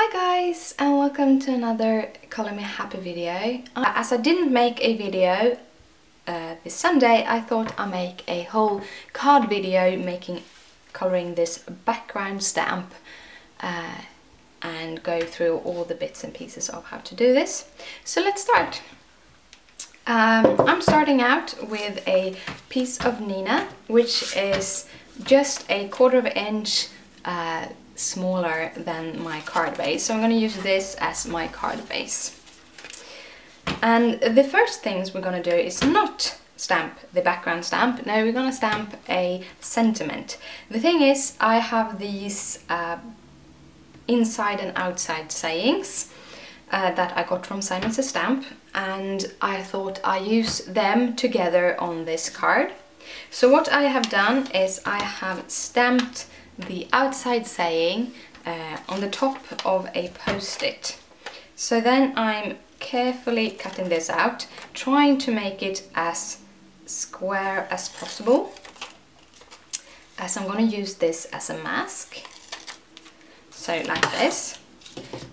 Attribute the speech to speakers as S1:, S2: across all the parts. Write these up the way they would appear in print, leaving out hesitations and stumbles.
S1: Hi guys, and welcome to another Color Me Happy video. As I didn't make a video this Sunday, I thought I'd make a whole card video coloring this background stamp and go through all the bits and pieces of how to do this. So let's start. I'm starting out with a piece of Neenah, which is just a 1/4 inch smaller than my card base, so I'm going to use this as my card base. And the first things we're going to do is not stamp the background stamp. No, we're going to stamp a sentiment. The thing is, I have these inside and outside sayings that I got from Simon Says Stamp, and I thought I use them together on this card. So what I have done is I have stamped the outside saying on the top of a post-it. So then I'm carefully cutting this out, trying to make it as square as possible, as I'm going to use this as a mask. So like this.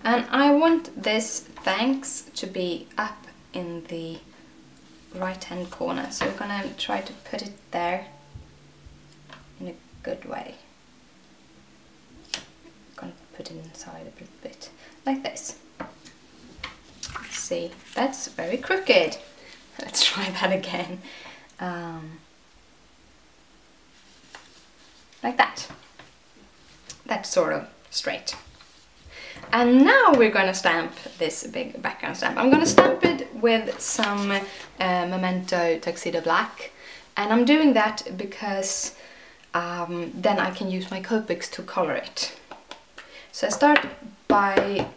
S1: And I want this thanks to be up in the right hand corner. So we're going to try to put it there in a good way. Put it inside a little bit, like this. Let's see, that's very crooked. Let's try that again. Like that. That's sort of straight. And now we're going to stamp this big background stamp. I'm going to stamp it with some Memento Tuxedo black, and I'm doing that because then I can use my Copics to color it. So I start by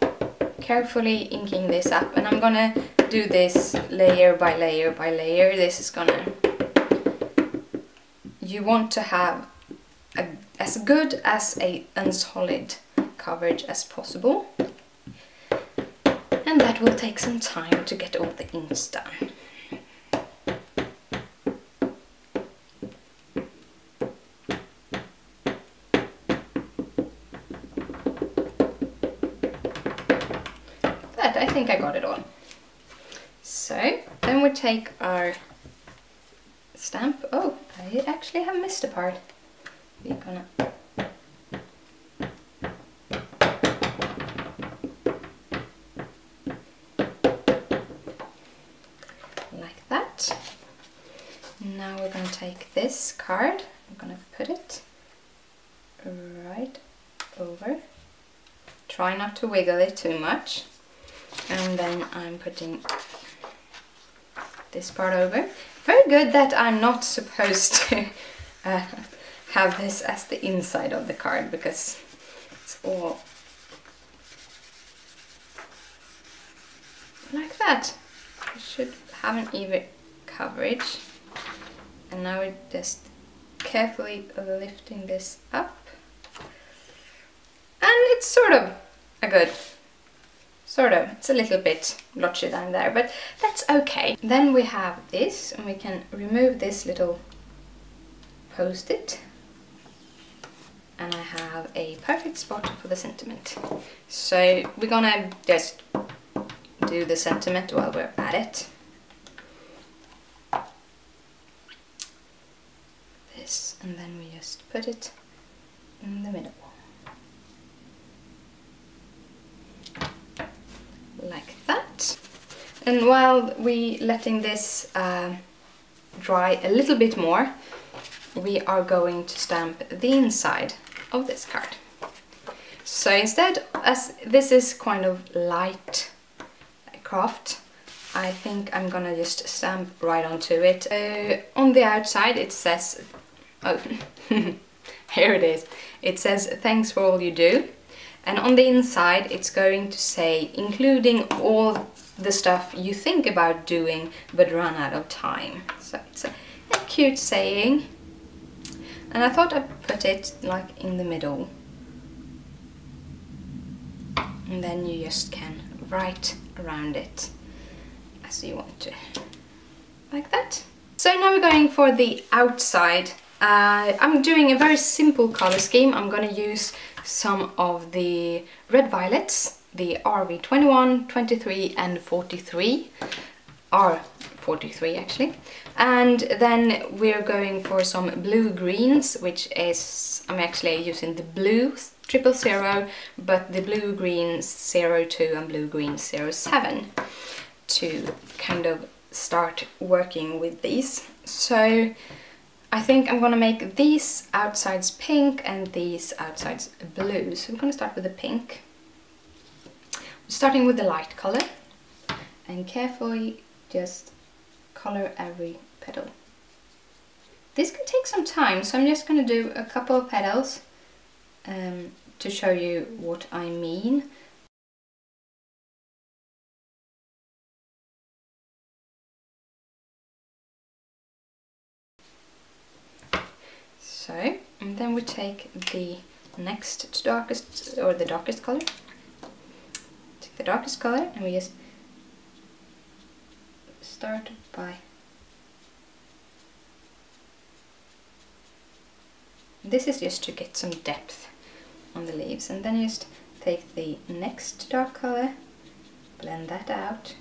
S1: carefully inking this up, and I'm gonna do this layer by layer by layer. This is gonna... You want to have as good as a unsolid coverage as possible, and that will take some time to get all the inks done. I think I got it all. So then we take our stamp. Oh, I actually have missed a part. We're gonna like that. Now we're gonna take this card. I'm gonna put it right over. Try not to wiggle it too much. And then I'm putting this part over. Very good that I'm not supposed to have this as the inside of the card, because it's all like that. You should have an even coverage. And now we're just carefully lifting this up. And it's sort of a good... It's a little bit blotchy down there, but that's okay. Then we have this, and we can remove this little post-it. And I have a perfect spot for the sentiment. So we're gonna just do the sentiment while we're at it. This, and then we just put it in the middle. Like that. And while we letting this dry a little bit more, we are going to stamp the inside of this card. So instead, as this is kind of light craft, I think I'm gonna just stamp right onto it. On the outside it says, oh, here it is. It says, "Thanks for all you do." And on the inside it's going to say, "Including all the stuff you think about doing but run out of time." So it's a cute saying. And I thought I'd put it like in the middle. And then you just can write around it as you want to. Like that. So now we're going for the outside. I'm doing a very simple color scheme. I'm going to use some of the red violets the RV21, 23 and 43. R43 actually. And then we're going for some blue greens, which is, I'm actually using the blue 000, but the blue green 02 and blue green 07 to kind of start working with these. So I think I'm gonna make these outsides pink and these outsides blue. So I'm gonna start with the pink. Starting with the light color and carefully just color every petal. This can take some time, so I'm just going to do a couple of petals to show you what I mean. So, and then we take the next darkest, or the darkest color. Take the darkest color and we just start by, this is just to get some depth on the leaves, and then you just take the next dark color, blend that out,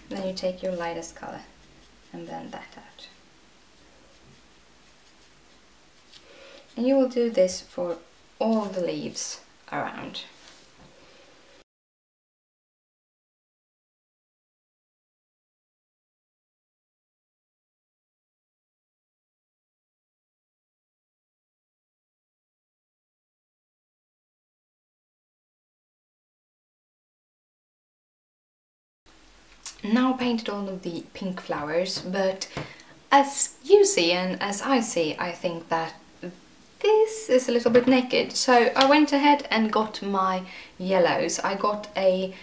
S1: then you take your lightest color and blend that out. And you will do this for all the leaves around. Now painted all of the pink flowers, but as you see and as I see, I think that this is a little bit naked. So I went ahead and got my yellows. I got a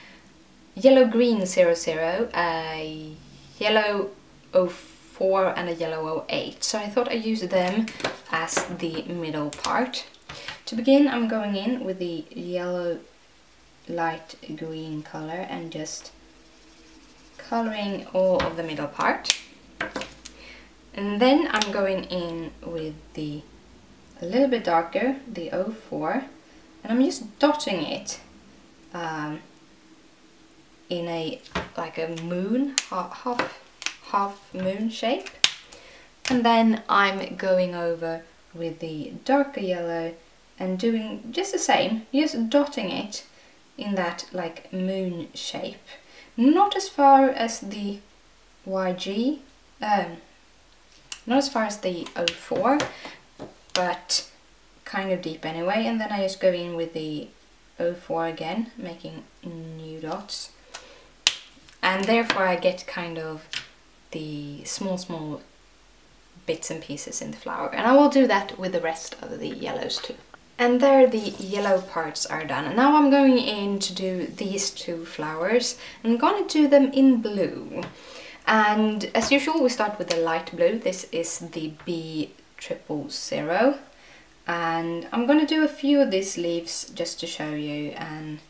S1: yellow green 00, a yellow 04 and a yellow 08. So I thought I'd use them as the middle part. To begin, I'm going in with the yellow light green color and just coloring all of the middle part. And then I'm going in with the a little bit darker, the 04, and I'm just dotting it in a like a moon, half moon shape. And then I'm going over with the darker yellow and doing just the same, just dotting it in that like moon shape. Not as far as the YG, not as far as the 04, but kind of deep anyway. And then I just go in with the 04 again, making new dots. And therefore I get kind of the small bits and pieces in the flower. And I will do that with the rest of the yellows too. And there the yellow parts are done. And now I'm going in to do these two flowers. I'm going to do them in blue. And as usual, we start with the light blue. This is the B000. And I'm going to do a few of these leaves just to show you. And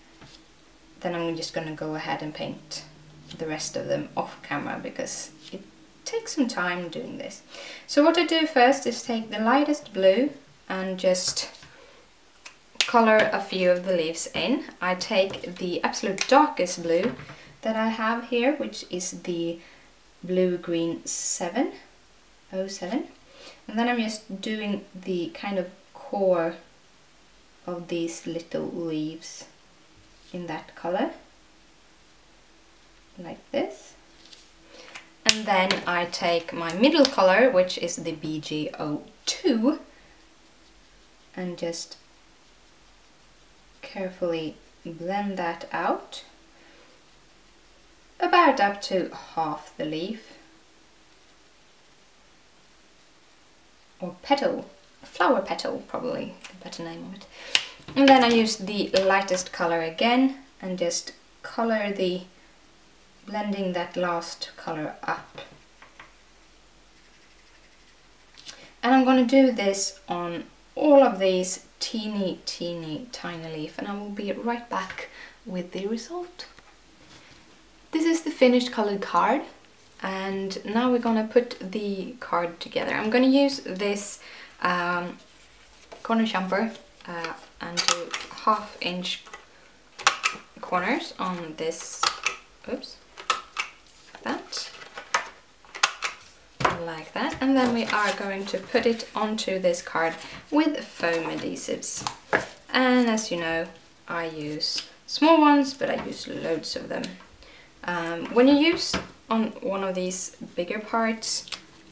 S1: then I'm just going to go ahead and paint the rest of them off camera because it takes some time doing this. So what I do first is take the lightest blue and just color a few of the leaves in. I take the absolute darkest blue that I have here, which is the blue-green 07, and then I'm just doing the kind of core of these little leaves in that color, like this. And then I take my middle color, which is the BG02, and just carefully blend that out, about up to half the leaf, or petal, flower petal probably, the better name of it. And then I use the lightest color again and just color the, blending that last color up. And I'm going to do this on all of these teeny tiny leaf, and I will be right back with the result. This is the finished colored card, and now we're gonna put the card together. I'm gonna use this corner jumper and to 1/2 inch corners on this, oops, that, like that, and then we are going to put it onto this card with foam adhesives. And as you know, I use small ones, but I use loads of them. When you use on one of these bigger parts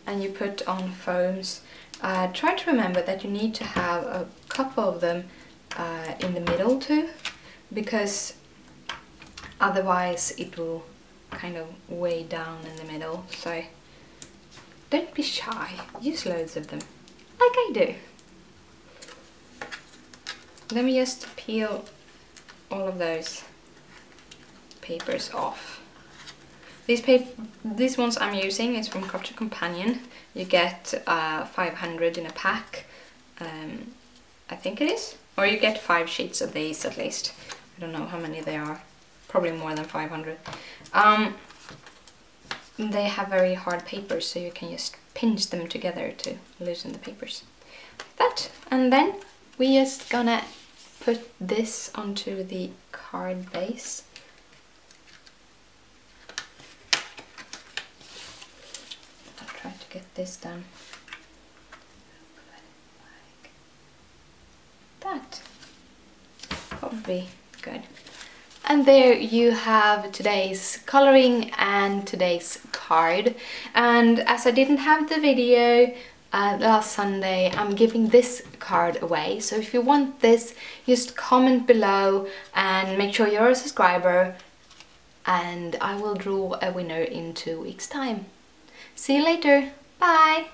S1: and you put on foams, try to remember that you need to have a couple of them in the middle too, because otherwise it will kind of weigh down in the middle. So don't be shy, use loads of them, like I do. Let me just peel all of those papers off. These ones I'm using is from Crochet Companion. You get 500 in a pack, I think it is. Or you get 5 sheets of these at least. I don't know how many they are. Probably more than 500. They have very hard papers, so you can just pinch them together to loosen the papers. Like that. And then we're just gonna put this onto the card base. I'll try to get this done. Like that. Probably good. And there you have today's coloring and today's card. And as I didn't have the video last Sunday, I'm giving this card away. So if you want this, just comment below and make sure you're a subscriber, and I will draw a winner in 2 weeks' time. See you later. Bye!